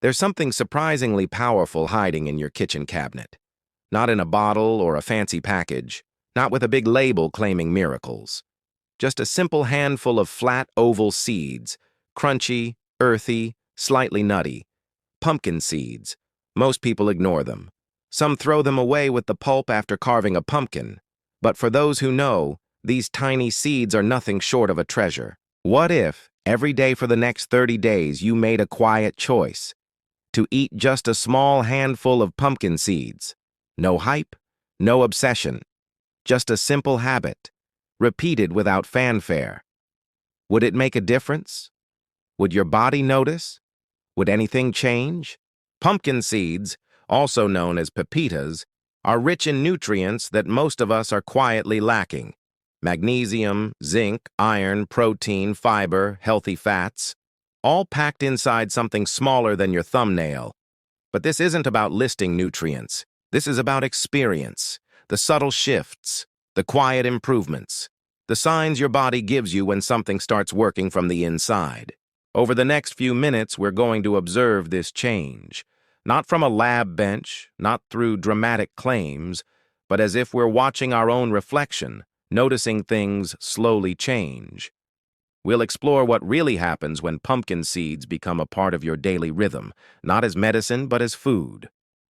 There's something surprisingly powerful hiding in your kitchen cabinet. Not in a bottle or a fancy package, not with a big label claiming miracles. Just a simple handful of flat oval seeds, crunchy, earthy, slightly nutty. Pumpkin seeds. Most people ignore them. Some throw them away with the pulp after carving a pumpkin. But for those who know, these tiny seeds are nothing short of a treasure. What if, every day for the next 30 days, you made a quiet choice to eat just a small handful of pumpkin seeds? No hype, no obsession, just a simple habit, repeated without fanfare. Would it make a difference? Would your body notice? Would anything change? Pumpkin seeds, also known as pepitas, are rich in nutrients that most of us are quietly lacking. Magnesium, zinc, iron, protein, fiber, healthy fats, all packed inside something smaller than your thumbnail. But this isn't about listing nutrients. This is about experience, the subtle shifts, the quiet improvements, the signs your body gives you when something starts working from the inside. Over the next few minutes, we're going to observe this change, not from a lab bench, not through dramatic claims, but as if we're watching our own reflection, noticing things slowly change. We'll explore what really happens when pumpkin seeds become a part of your daily rhythm, not as medicine, but as food.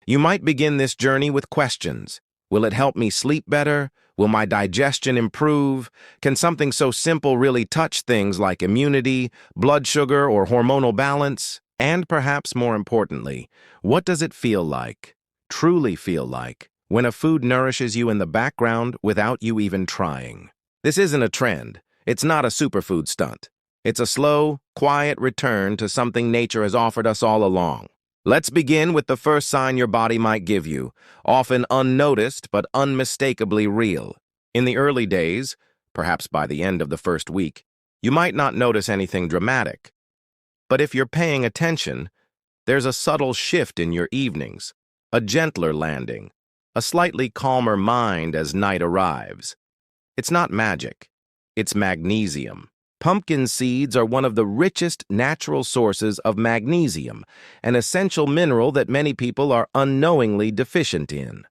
You might begin this journey with questions. Will it help me sleep better? Will my digestion improve? Can something so simple really touch things like immunity, blood sugar, or hormonal balance? And perhaps more importantly, what does it feel like, truly feel like, when a food nourishes you in the background without you even trying? This isn't a trend. It's not a superfood stunt. It's a slow, quiet return to something nature has offered us all along. Let's begin with the first sign your body might give you, often unnoticed but unmistakably real. In the early days, perhaps by the end of the first week, you might not notice anything dramatic. But if you're paying attention, there's a subtle shift in your evenings, a gentler landing, a slightly calmer mind as night arrives. It's not magic. It's magnesium. Pumpkin seeds are one of the richest natural sources of magnesium, an essential mineral that many people are unknowingly deficient in.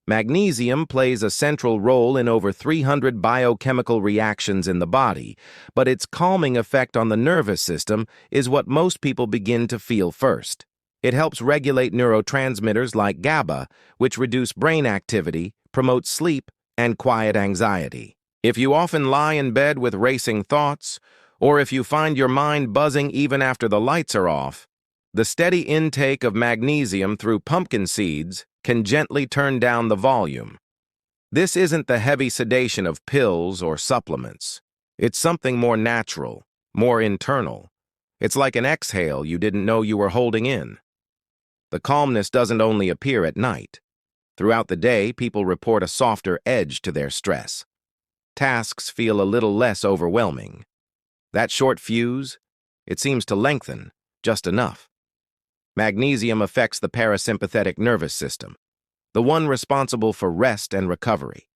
Magnesium plays a central role in over 300 biochemical reactions in the body, but its calming effect on the nervous system is what most people begin to feel first. It helps regulate neurotransmitters like GABA, which reduce brain activity, promote sleep, and quiet anxiety. If you often lie in bed with racing thoughts, or if you find your mind buzzing even after the lights are off, the steady intake of magnesium through pumpkin seeds can gently turn down the volume. This isn't the heavy sedation of pills or supplements. It's something more natural, more internal. It's like an exhale you didn't know you were holding in. The calmness doesn't only appear at night. Throughout the day, people report a softer edge to their stress. Tasks feel a little less overwhelming. That short fuse, it seems to lengthen, just enough. Magnesium affects the parasympathetic nervous system, the one responsible for rest and recovery.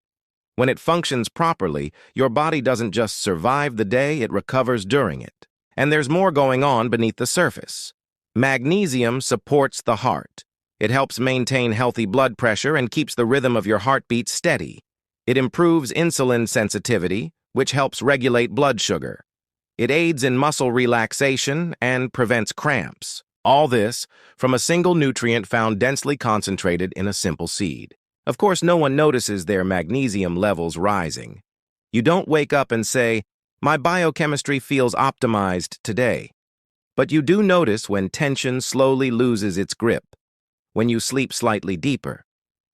When it functions properly, your body doesn't just survive the day, it recovers during it. And there's more going on beneath the surface. Magnesium supports the heart. It helps maintain healthy blood pressure and keeps the rhythm of your heartbeat steady. It improves insulin sensitivity, which helps regulate blood sugar. It aids in muscle relaxation and prevents cramps. All this from a single nutrient found densely concentrated in a simple seed. Of course, no one notices their magnesium levels rising. You don't wake up and say, "My biochemistry feels optimized today." But you do notice when tension slowly loses its grip, when you sleep slightly deeper.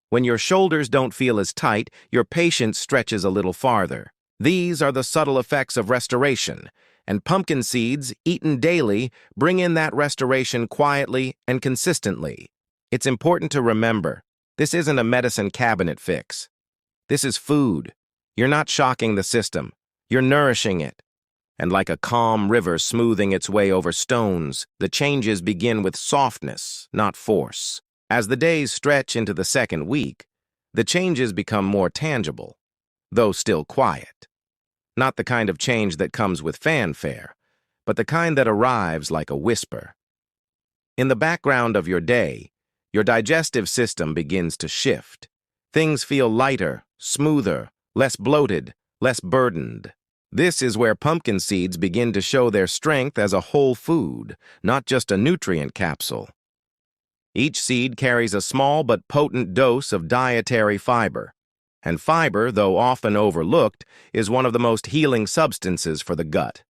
When your shoulders don't feel as tight, your patience stretches a little farther. These are the subtle effects of restoration, and pumpkin seeds, eaten daily, bring in that restoration quietly and consistently. It's important to remember, this isn't a medicine cabinet fix. This is food. You're not shocking the system. You're nourishing it. And like a calm river smoothing its way over stones, the changes begin with softness, not force. As the days stretch into the second week, the changes become more tangible, though still quiet. Not the kind of change that comes with fanfare, but the kind that arrives like a whisper. In the background of your day, your digestive system begins to shift. Things feel lighter, smoother, less bloated, less burdened. This is where pumpkin seeds begin to show their strength as a whole food, not just a nutrient capsule. Each seed carries a small but potent dose of dietary fiber. And fiber, though often overlooked, is one of the most healing substances for the gut.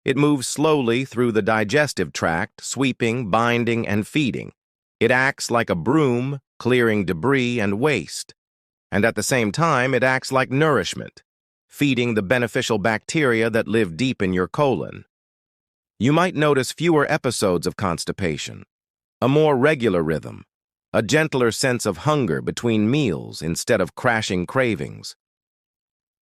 It moves slowly through the digestive tract, sweeping, binding, and feeding. It acts like a broom, clearing debris and waste. And at the same time, it acts like nourishment, feeding the beneficial bacteria that live deep in your colon. You might notice fewer episodes of constipation, a more regular rhythm, a gentler sense of hunger between meals instead of crashing cravings.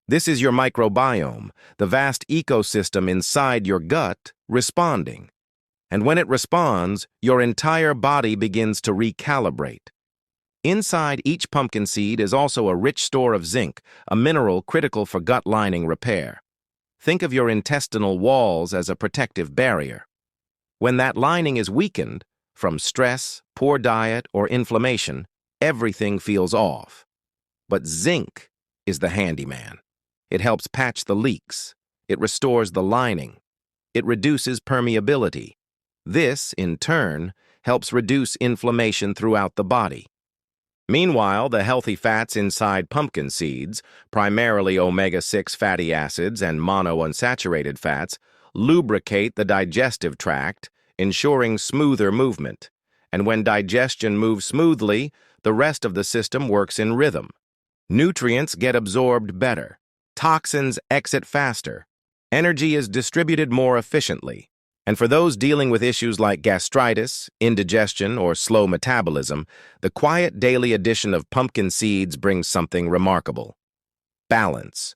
This is your microbiome, the vast ecosystem inside your gut, responding. And when it responds, your entire body begins to recalibrate. Inside each pumpkin seed is also a rich store of zinc, a mineral critical for gut lining repair. Think of your intestinal walls as a protective barrier. When that lining is weakened, from stress, poor diet, or inflammation, everything feels off. But zinc is the handyman. It helps patch the leaks. It restores the lining. It reduces permeability. This, in turn, helps reduce inflammation throughout the body. Meanwhile, the healthy fats inside pumpkin seeds, primarily omega-6 fatty acids and monounsaturated fats, lubricate the digestive tract, ensuring smoother movement. And when digestion moves smoothly, the rest of the system works in rhythm. Nutrients get absorbed better. Toxins exit faster. Energy is distributed more efficiently. And for those dealing with issues like gastritis, indigestion, or slow metabolism, the quiet daily addition of pumpkin seeds brings something remarkable: balance.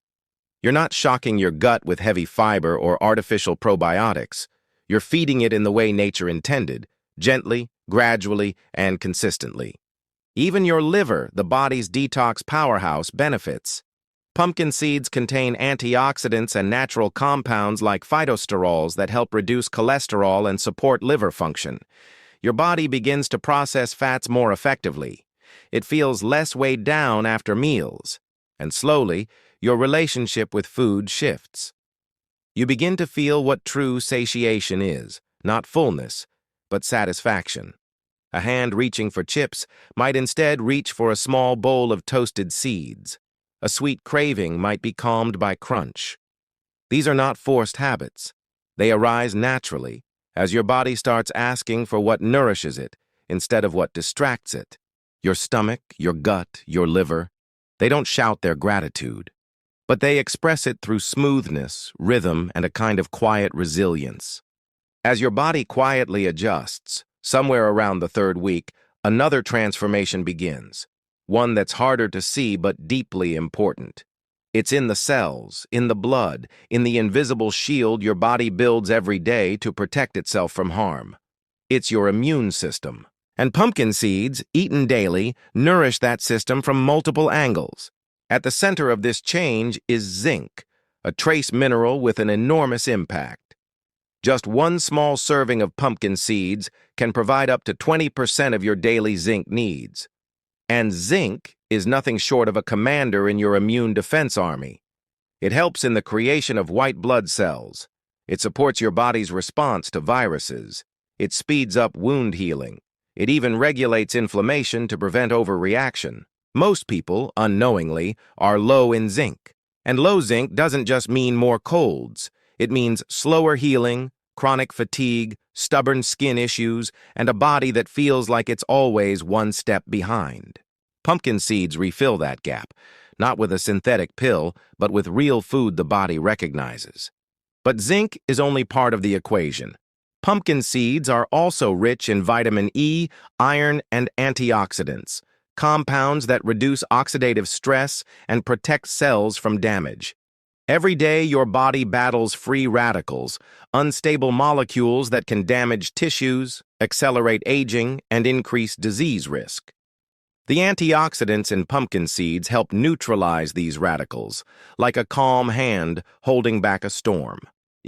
You're not shocking your gut with heavy fiber or artificial probiotics. You're feeding it in the way nature intended, gently, gradually, and consistently. Even your liver, the body's detox powerhouse, benefits. Pumpkin seeds contain antioxidants and natural compounds like phytosterols that help reduce cholesterol and support liver function. Your body begins to process fats more effectively. It feels less weighed down after meals. And slowly, your relationship with food shifts. You begin to feel what true satiation is, not fullness, but satisfaction. A hand reaching for chips might instead reach for a small bowl of toasted seeds. A sweet craving might be calmed by crunch. These are not forced habits. They arise naturally as your body starts asking for what nourishes it instead of what distracts it. Your stomach, your gut, your liver, they don't shout their gratitude, but they express it through smoothness, rhythm, and a kind of quiet resilience. As your body quietly adjusts, somewhere around the third week, another transformation begins. One that's harder to see but deeply important. It's in the cells, in the blood, in the invisible shield your body builds every day to protect itself from harm. It's your immune system. And pumpkin seeds, eaten daily, nourish that system from multiple angles. At the center of this change is zinc, a trace mineral with an enormous impact. Just one small serving of pumpkin seeds can provide up to 20% of your daily zinc needs. And zinc is nothing short of a commander in your immune defense army. It helps in the creation of white blood cells. It supports your body's response to viruses. It speeds up wound healing. It even regulates inflammation to prevent overreaction. Most people, unknowingly, are low in zinc. And low zinc doesn't just mean more colds. It means slower healing, chronic fatigue, stubborn skin issues, and a body that feels like it's always one step behind. Pumpkin seeds refill that gap, not with a synthetic pill, but with real food the body recognizes. But zinc is only part of the equation. Pumpkin seeds are also rich in vitamin E, iron, and antioxidants, compounds that reduce oxidative stress and protect cells from damage. Every day, your body battles free radicals, unstable molecules that can damage tissues, accelerate aging, and increase disease risk. The antioxidants in pumpkin seeds help neutralize these radicals, like a calm hand holding back a storm.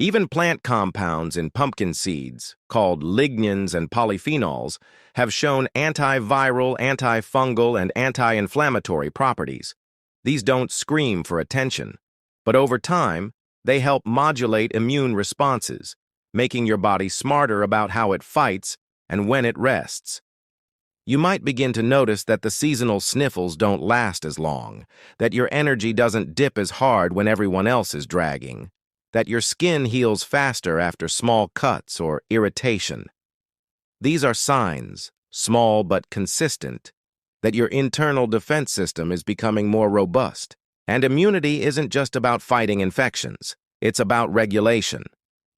Even plant compounds in pumpkin seeds, called lignans and polyphenols, have shown antiviral, antifungal, and anti-inflammatory properties. These don't scream for attention, but over time, they help modulate immune responses, making your body smarter about how it fights and when it rests. You might begin to notice that the seasonal sniffles don't last as long, that your energy doesn't dip as hard when everyone else is dragging, that your skin heals faster after small cuts or irritation. These are signs, small but consistent, that your internal defense system is becoming more robust. And immunity isn't just about fighting infections, it's about regulation.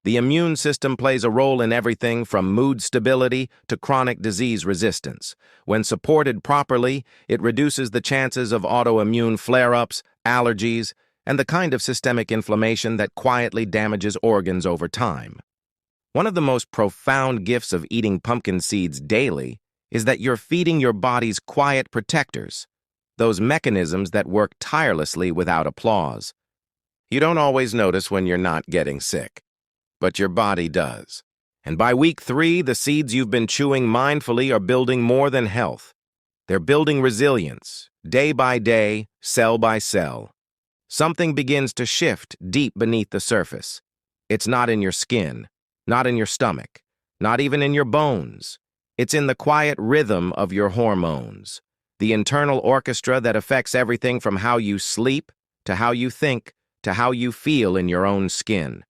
The immune system plays a role in everything from mood stability to chronic disease resistance. When supported properly, it reduces the chances of autoimmune flare-ups, allergies, and the kind of systemic inflammation that quietly damages organs over time. One of the most profound gifts of eating pumpkin seeds daily is that you're feeding your body's quiet protectors, those mechanisms that work tirelessly without applause. You don't always notice when you're not getting sick, but your body does. And by week 3, the seeds you've been chewing mindfully are building more than health. They're building resilience, day by day, cell by cell. Something begins to shift deep beneath the surface. It's not in your skin, not in your stomach, not even in your bones. It's in the quiet rhythm of your hormones, the internal orchestra that affects everything from how you sleep, to how you think, to how you feel in your own skin.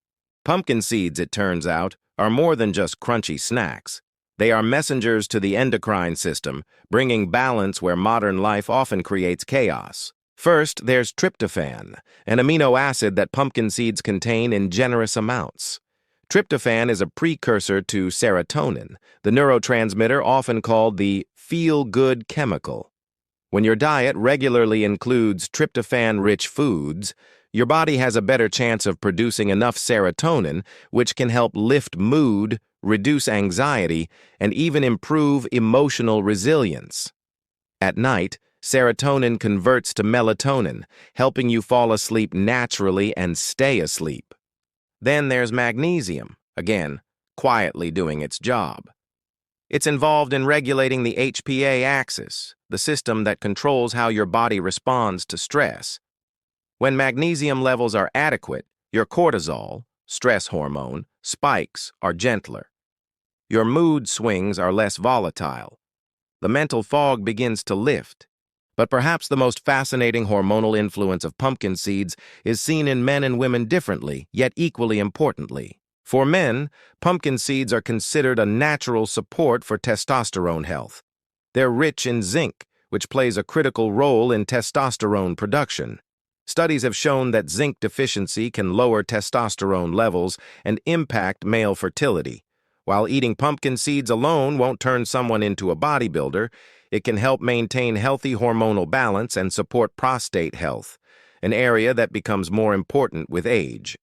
Pumpkin seeds, it turns out, are more than just crunchy snacks. They are messengers to the endocrine system, bringing balance where modern life often creates chaos. First, there's tryptophan, an amino acid that pumpkin seeds contain in generous amounts. Tryptophan is a precursor to serotonin, the neurotransmitter often called the feel-good chemical. When your diet regularly includes tryptophan-rich foods, your body has a better chance of producing enough serotonin, which can help lift mood, reduce anxiety, and even improve emotional resilience. At night, serotonin converts to melatonin, helping you fall asleep naturally and stay asleep. Then there's magnesium, again, quietly doing its job. It's involved in regulating the HPA axis, the system that controls how your body responds to stress. When magnesium levels are adequate, your cortisol, stress hormone, spikes are gentler. Your mood swings are less volatile. The mental fog begins to lift. But perhaps the most fascinating hormonal influence of pumpkin seeds is seen in men and women differently, yet equally importantly. For men, pumpkin seeds are considered a natural support for testosterone health. They're rich in zinc, which plays a critical role in testosterone production. Studies have shown that zinc deficiency can lower testosterone levels and impact male fertility. While eating pumpkin seeds alone won't turn someone into a bodybuilder, it can help maintain healthy hormonal balance and support prostate health, an area that becomes more important with age.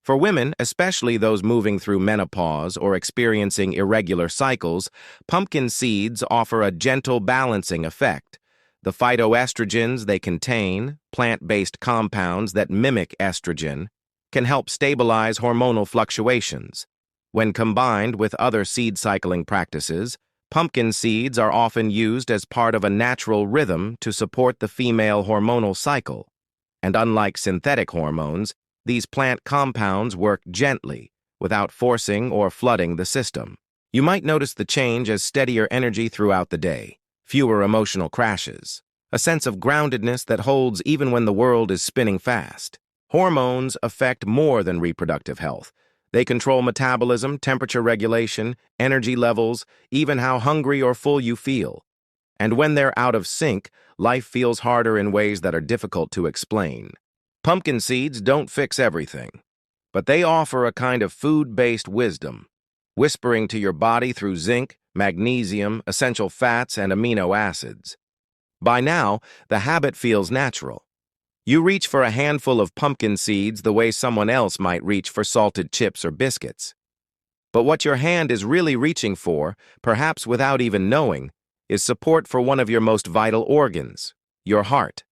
For women, especially those moving through menopause or experiencing irregular cycles, pumpkin seeds offer a gentle balancing effect. The phytoestrogens they contain, plant-based compounds that mimic estrogen, can help stabilize hormonal fluctuations. When combined with other seed cycling practices, pumpkin seeds are often used as part of a natural rhythm to support the female hormonal cycle. And unlike synthetic hormones, these plant compounds work gently, without forcing or flooding the system. You might notice the change as steadier energy throughout the day, fewer emotional crashes, a sense of groundedness that holds even when the world is spinning fast. Hormones affect more than reproductive health. They control metabolism, temperature regulation, energy levels, even how hungry or full you feel. And when they're out of sync, life feels harder in ways that are difficult to explain. Pumpkin seeds don't fix everything, but they offer a kind of food-based wisdom, whispering to your body through zinc, magnesium, essential fats, and amino acids. By now, the habit feels natural. You reach for a handful of pumpkin seeds the way someone else might reach for salted chips or biscuits. But what your hand is really reaching for, perhaps without even knowing, is support for one of your most vital organs, your heart.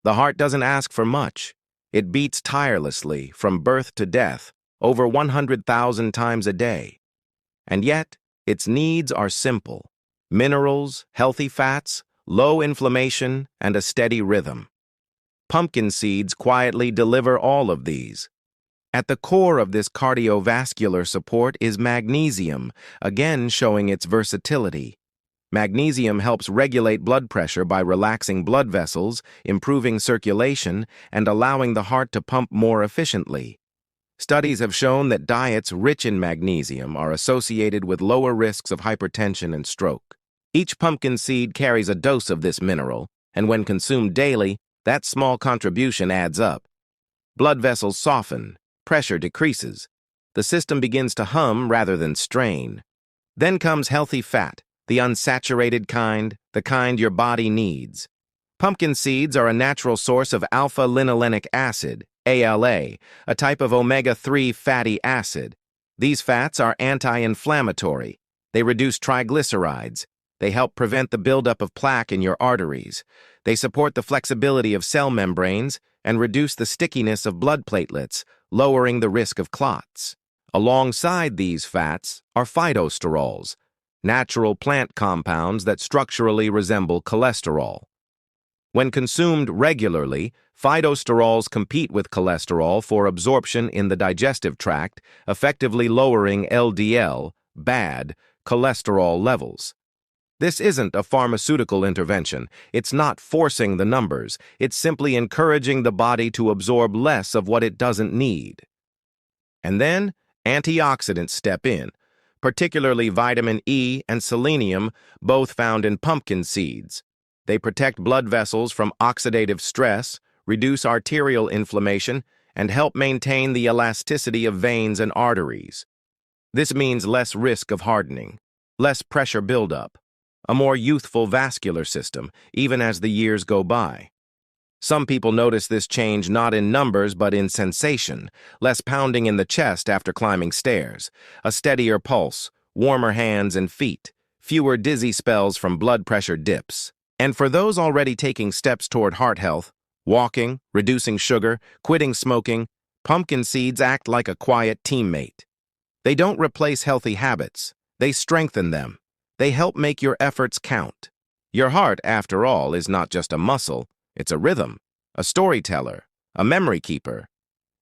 The heart doesn't ask for much. It beats tirelessly, from birth to death, over 100,000 times a day. And yet, its needs are simple: minerals, healthy fats, low inflammation, and a steady rhythm. Pumpkin seeds quietly deliver all of these. At the core of this cardiovascular support is magnesium, again showing its versatility. Magnesium helps regulate blood pressure by relaxing blood vessels, improving circulation, and allowing the heart to pump more efficiently. Studies have shown that diets rich in magnesium are associated with lower risks of hypertension and stroke. Each pumpkin seed carries a dose of this mineral, and when consumed daily, that small contribution adds up. Blood vessels soften, pressure decreases. The system begins to hum rather than strain. Then comes healthy fat, the unsaturated kind, the kind your body needs. Pumpkin seeds are a natural source of alpha-linolenic acid, ALA, a type of omega-3 fatty acid. These fats are anti-inflammatory. They reduce triglycerides. They help prevent the buildup of plaque in your arteries. They support the flexibility of cell membranes and reduce the stickiness of blood platelets, lowering the risk of clots. Alongside these fats are phytosterols, natural plant compounds that structurally resemble cholesterol. When consumed regularly, phytosterols compete with cholesterol for absorption in the digestive tract, effectively lowering LDL, bad, cholesterol levels. This isn't a pharmaceutical intervention. It's not forcing the numbers. It's simply encouraging the body to absorb less of what it doesn't need. And then, antioxidants step in, particularly vitamin E and selenium, both found in pumpkin seeds. They protect blood vessels from oxidative stress, reduce arterial inflammation, and help maintain the elasticity of veins and arteries. This means less risk of hardening, less pressure buildup, a more youthful vascular system, even as the years go by. Some people notice this change not in numbers but in sensation, less pounding in the chest after climbing stairs, a steadier pulse, warmer hands and feet, fewer dizzy spells from blood pressure dips. And for those already taking steps toward heart health, walking, reducing sugar, quitting smoking, pumpkin seeds act like a quiet teammate. They don't replace healthy habits. They strengthen them. They help make your efforts count. Your heart, after all, is not just a muscle. It's a rhythm, a storyteller, a memory keeper.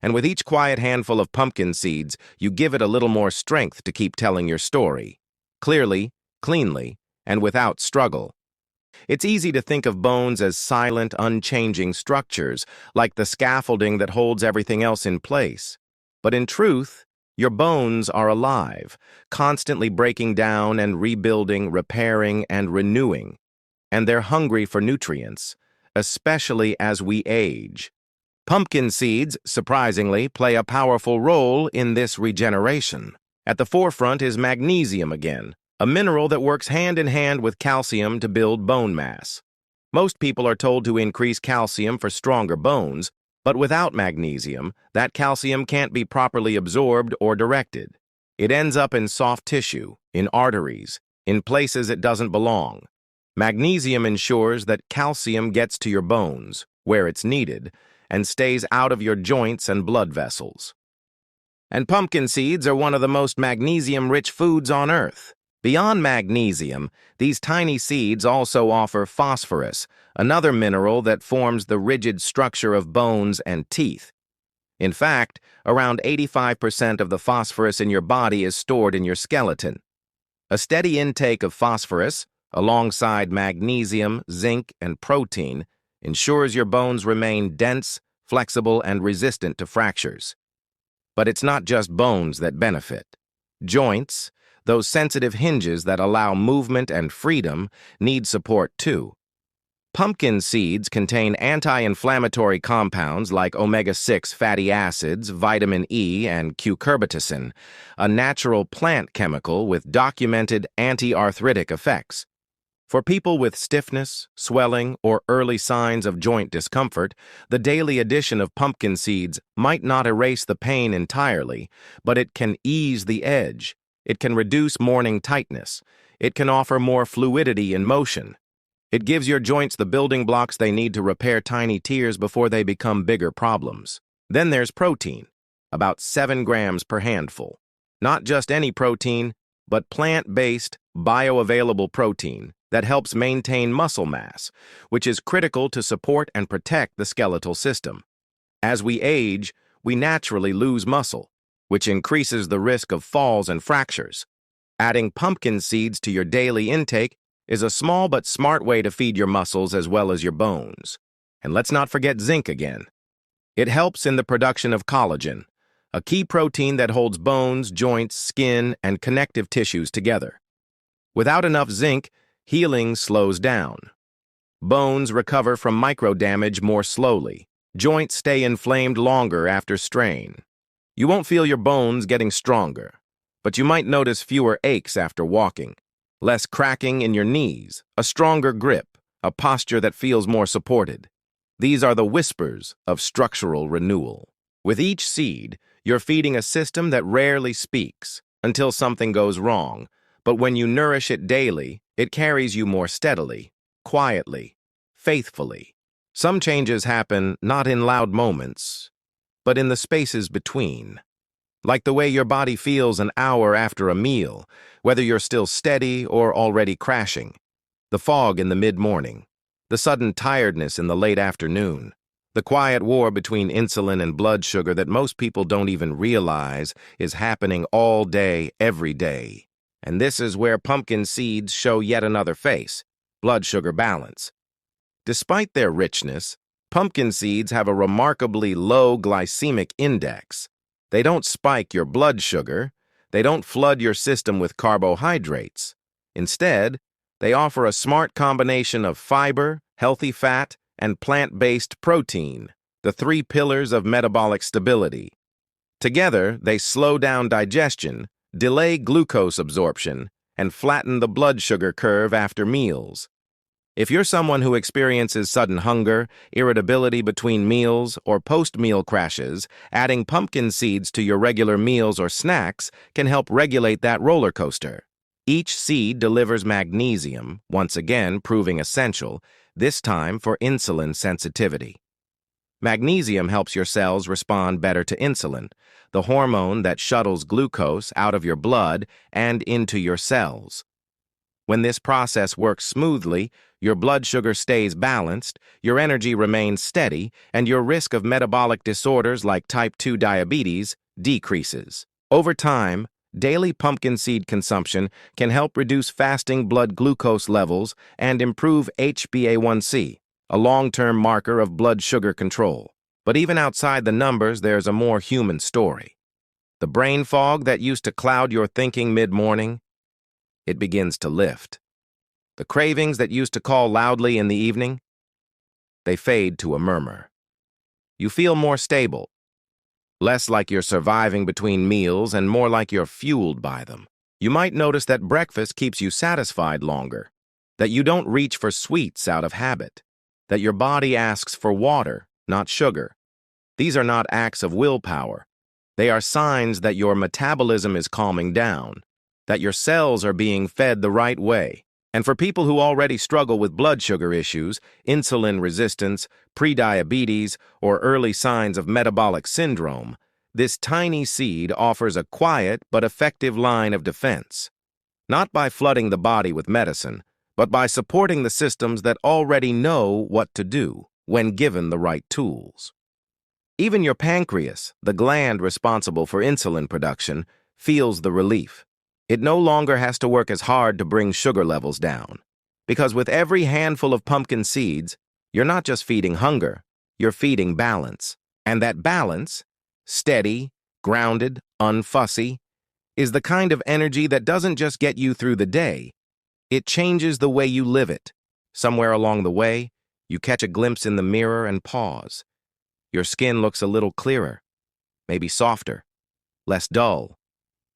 And with each quiet handful of pumpkin seeds, you give it a little more strength to keep telling your story. Clearly, cleanly, and without struggle. It's easy to think of bones as silent, unchanging structures, like the scaffolding that holds everything else in place. But in truth, your bones are alive, constantly breaking down and rebuilding, repairing and renewing. And they're hungry for nutrients, especially as we age. Pumpkin seeds, surprisingly, play a powerful role in this regeneration. At the forefront is magnesium again, a mineral that works hand in hand with calcium to build bone mass. Most people are told to increase calcium for stronger bones, but without magnesium, that calcium can't be properly absorbed or directed. It ends up in soft tissue, in arteries, in places it doesn't belong. Magnesium ensures that calcium gets to your bones, where it's needed, and stays out of your joints and blood vessels. And pumpkin seeds are one of the most magnesium-rich foods on Earth. Beyond magnesium, these tiny seeds also offer phosphorus, another mineral that forms the rigid structure of bones and teeth. In fact, around 85% of the phosphorus in your body is stored in your skeleton. A steady intake of phosphorus, alongside magnesium, zinc, and protein, ensures your bones remain dense, flexible, and resistant to fractures. But it's not just bones that benefit. Joints, those sensitive hinges that allow movement and freedom, need support too. Pumpkin seeds contain anti-inflammatory compounds like omega-6 fatty acids, vitamin E, and cucurbitacin, a natural plant chemical with documented anti-arthritic effects. For people with stiffness, swelling, or early signs of joint discomfort, the daily addition of pumpkin seeds might not erase the pain entirely, but it can ease the edge. It can reduce morning tightness. It can offer more fluidity in motion. It gives your joints the building blocks they need to repair tiny tears before they become bigger problems. Then there's protein. about 7 grams per handful. Not just any protein, but plant-based, bioavailable protein that helps maintain muscle mass, which is critical to support and protect the skeletal system. As we age, we naturally lose muscle, which increases the risk of falls and fractures. Adding pumpkin seeds to your daily intake is a small but smart way to feed your muscles as well as your bones. And let's not forget zinc again. It helps in the production of collagen, a key protein that holds bones, joints, skin, and connective tissues together. Without enough zinc, healing slows down. Bones recover from microdamage more slowly. Joints stay inflamed longer after strain. You won't feel your bones getting stronger, but you might notice fewer aches after walking, less cracking in your knees, a stronger grip, a posture that feels more supported. These are the whispers of structural renewal. With each seed, you're feeding a system that rarely speaks until something goes wrong, but when you nourish it daily, it carries you more steadily, quietly, faithfully. Some changes happen not in loud moments, but in the spaces between. Like the way your body feels an hour after a meal, whether you're still steady or already crashing. The fog in the mid-morning, the sudden tiredness in the late afternoon, the quiet war between insulin and blood sugar that most people don't even realize is happening all day, every day. And this is where pumpkin seeds show yet another face: blood sugar balance. Despite their richness, pumpkin seeds have a remarkably low glycemic index. They don't spike your blood sugar. They don't flood your system with carbohydrates. Instead, they offer a smart combination of fiber, healthy fat, and plant-based protein, the 3 pillars of metabolic stability. Together, they slow down digestion, delay glucose absorption, and flatten the blood sugar curve after meals. If you're someone who experiences sudden hunger, irritability between meals, or post-meal crashes, adding pumpkin seeds to your regular meals or snacks can help regulate that roller coaster. Each seed delivers magnesium, once again proving essential, this time for insulin sensitivity. Magnesium helps your cells respond better to insulin, the hormone that shuttles glucose out of your blood and into your cells. When this process works smoothly, your blood sugar stays balanced, your energy remains steady, and your risk of metabolic disorders like type 2 diabetes decreases. Over time, daily pumpkin seed consumption can help reduce fasting blood glucose levels and improve HbA1c, a long-term marker of blood sugar control. But even outside the numbers, there's a more human story. The brain fog that used to cloud your thinking mid-morning, it begins to lift. The cravings that used to call loudly in the evening, they fade to a murmur. You feel more stable, less like you're surviving between meals and more like you're fueled by them. You might notice that breakfast keeps you satisfied longer, that you don't reach for sweets out of habit, that your body asks for water, not sugar. These are not acts of willpower. They are signs that your metabolism is calming down, that your cells are being fed the right way. And for people who already struggle with blood sugar issues, insulin resistance, prediabetes, or early signs of metabolic syndrome, this tiny seed offers a quiet but effective line of defense. Not by flooding the body with medicine, but by supporting the systems that already know what to do when given the right tools. Even your pancreas, the gland responsible for insulin production, feels the relief. It no longer has to work as hard to bring sugar levels down. Because with every handful of pumpkin seeds, you're not just feeding hunger, you're feeding balance. And that balance, steady, grounded, unfussy, is the kind of energy that doesn't just get you through the day. It changes the way you live it. Somewhere along the way, you catch a glimpse in the mirror and pause. Your skin looks a little clearer, maybe softer, less dull,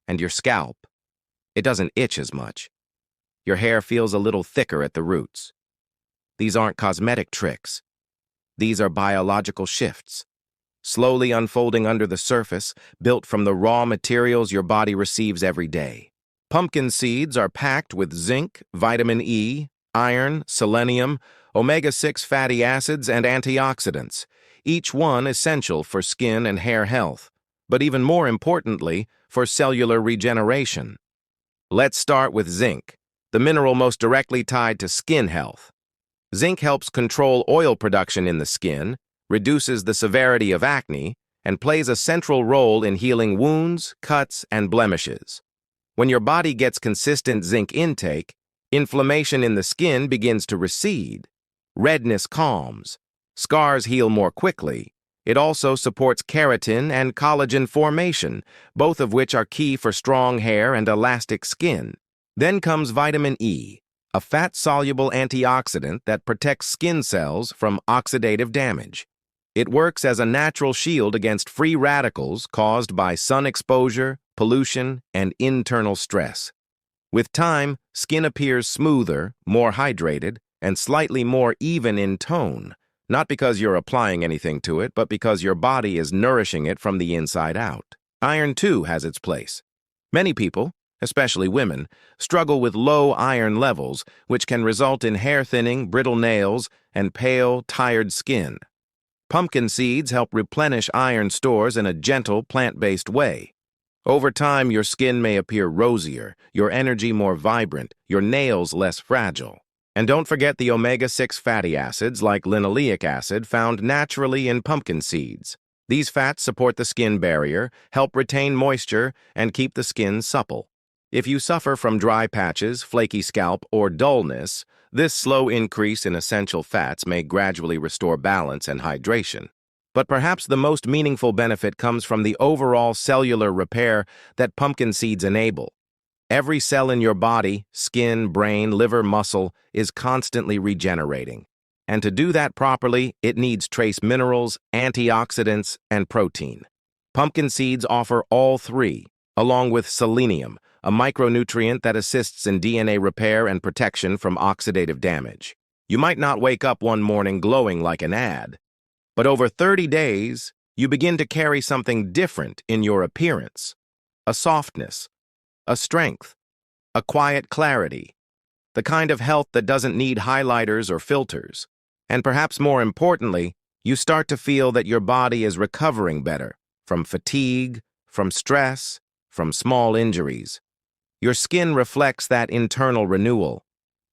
and your scalp, it doesn't itch as much. Your hair feels a little thicker at the roots. These aren't cosmetic tricks. These are biological shifts, slowly unfolding under the surface, built from the raw materials your body receives every day. Pumpkin seeds are packed with zinc, vitamin E, iron, selenium, omega-6 fatty acids, and antioxidants, each one essential for skin and hair health. but even more importantly, for cellular regeneration. Let's start with zinc, the mineral most directly tied to skin health. Zinc helps control oil production in the skin, reduces the severity of acne, and plays a central role in healing wounds, cuts, and blemishes. When your body gets consistent zinc intake, inflammation in the skin begins to recede. Redness calms. Scars heal more quickly. It also supports keratin and collagen formation, both of which are key for strong hair and elastic skin. Then comes vitamin E, a fat-soluble antioxidant that protects skin cells from oxidative damage. It works as a natural shield against free radicals caused by sun exposure, pollution, and internal stress. With time, skin appears smoother, more hydrated, and slightly more even in tone, not because you're applying anything to it, but because your body is nourishing it from the inside out. Iron, too, has its place. Many people, especially women, struggle with low iron levels, which can result in hair thinning, brittle nails, and pale, tired skin. Pumpkin seeds help replenish iron stores in a gentle, plant-based way. Over time, your skin may appear rosier, your energy more vibrant, your nails less fragile. And don't forget the omega-6 fatty acids like linoleic acid found naturally in pumpkin seeds. These fats support the skin barrier, help retain moisture, and keep the skin supple. If you suffer from dry patches, flaky scalp, or dullness, this slow increase in essential fats may gradually restore balance and hydration. But perhaps the most meaningful benefit comes from the overall cellular repair that pumpkin seeds enable. Every cell in your body, skin, brain, liver, muscle, is constantly regenerating. And to do that properly, it needs trace minerals, antioxidants, and protein. Pumpkin seeds offer all three, along with selenium, a micronutrient that assists in DNA repair and protection from oxidative damage. You might not wake up one morning glowing like an ad, but over 30 days, you begin to carry something different in your appearance. A softness, a strength, a quiet clarity, the kind of health that doesn't need highlighters or filters. And perhaps more importantly, you start to feel that your body is recovering better from fatigue, from stress, from small injuries. Your skin reflects that internal renewal,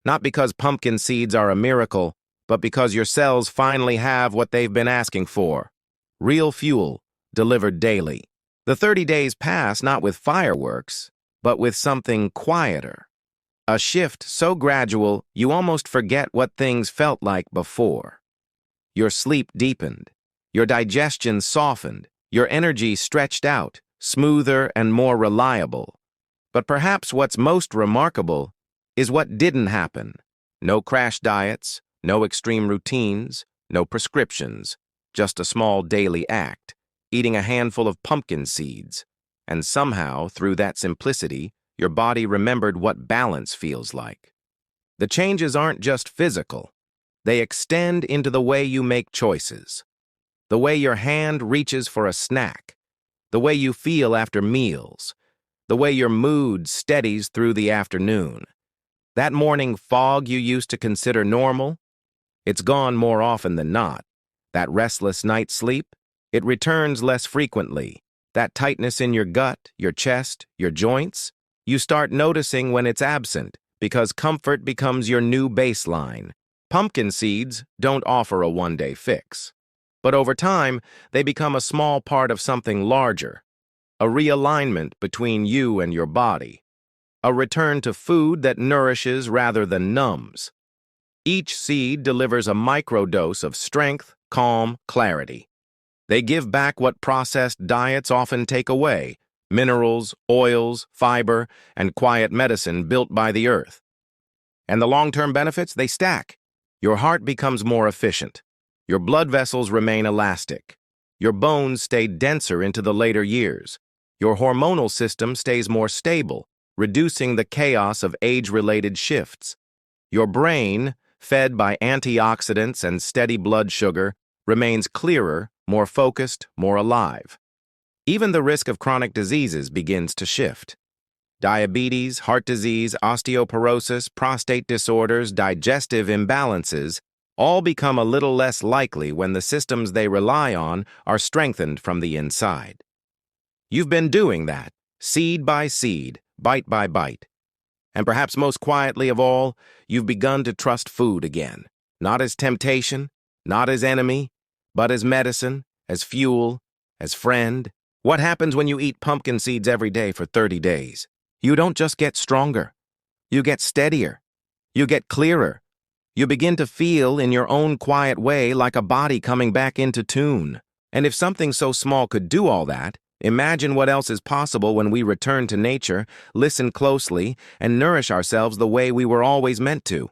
not because pumpkin seeds are a miracle, but because your cells finally have what they've been asking for. Real fuel, delivered daily. The 30 days pass not with fireworks, but with something quieter. A shift so gradual you almost forget what things felt like before. Your sleep deepened, your digestion softened, your energy stretched out, smoother and more reliable. But perhaps what's most remarkable is what didn't happen. No crash diets, no extreme routines, no prescriptions, just a small daily act, eating a handful of pumpkin seeds. And somehow, through that simplicity, your body remembered what balance feels like. The changes aren't just physical. They extend into the way you make choices, the way your hand reaches for a snack, the way you feel after meals, the way your mood steadies through the afternoon. That morning fog you used to consider normal, it's gone more often than not. That restless night's sleep, it returns less frequently. That tightness in your gut, your chest, your joints, you start noticing when it's absent because comfort becomes your new baseline. Pumpkin seeds don't offer a one-day fix. But over time, they become a small part of something larger. A realignment between you and your body. A return to food that nourishes rather than numbs. Each seed delivers a microdose of strength, calm, clarity. They give back what processed diets often take away: minerals, oils, fiber, and quiet medicine built by the earth. And the long-term benefits, they stack. Your heart becomes more efficient. Your blood vessels remain elastic. Your bones stay denser into the later years. Your hormonal system stays more stable, reducing the chaos of age-related shifts. Your brain, fed by antioxidants and steady blood sugar, remains clearer, more focused, more alive. Even the risk of chronic diseases begins to shift. Diabetes, heart disease, osteoporosis, prostate disorders, digestive imbalances all become a little less likely when the systems they rely on are strengthened from the inside. You've been doing that, seed by seed, bite by bite. And perhaps most quietly of all, you've begun to trust food again. Not as temptation, not as enemy, but as medicine, as fuel, as friend. What happens when you eat pumpkin seeds every day for 30 days? You don't just get stronger. You get steadier. You get clearer. You begin to feel in your own quiet way like a body coming back into tune. And if something so small could do all that, imagine what else is possible when we return to nature, listen closely, and nourish ourselves the way we were always meant to.